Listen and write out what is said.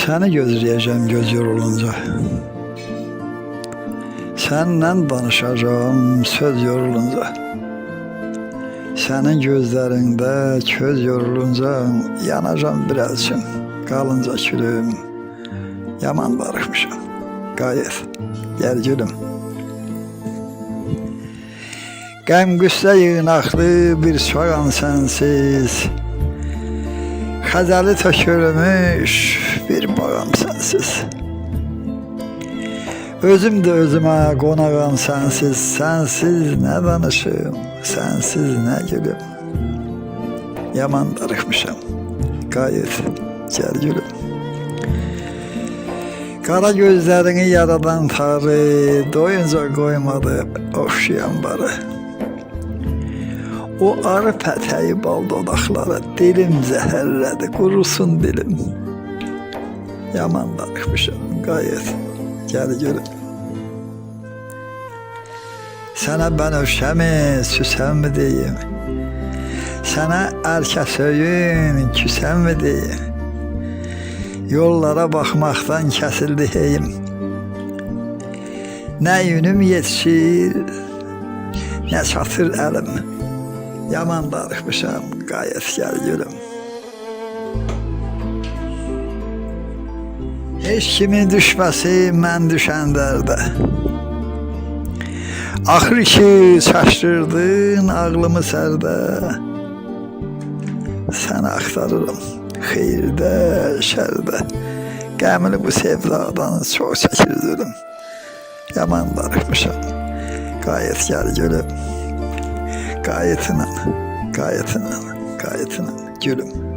Səni gözləyəcəm göz yorulunca. Səndən danışacağım söz yorulunca. Sənin gözlərində köz yorulunca yanacam biraz üçün. Qalınca külüm, yaman darıxmışam. Qayıt, gəl gülüm. Qəm-qüssə yığınaqlı bir çağan sənsiz. Xəzəli tökülmüş bir bağam sənsiz. Özüm də özümə qonağam sənsiz. Sənsiz nə danışım, sənsiz nə gülüm. Yaman darıxmışam. Qayıt, gəl gülüm. Qara gözlərini yaradan tarı doyunca qoymadı oxşayan barı. O arı pətəyi bal dodaqları dilim zəhərlədi, qurusun dilim. Yaman darıxmışam, qayıt, gəl gülüm. Sənə bənövşəmi, süsənmi deyim? Sənə ərkəsöyün, küsənmi deyim? Yollara baxmaqdan kəsildi heyim. Nə yünüm yetişir, nə çatır əlim. Yaman darıxmışam, qayıt gəl gülüm. Heç kimin düşməsi mən düşən dərdə. Axır ki çaşdırdın ağlımı sərdə. Səni axtarırım xeyirdə, şərdə. Qəmli bu sevdadan çox çəkir zulüm. Yaman darıxmışam, qayıt gəl gülüm. Qayıtla, qayıtla, qayıtla gülüm.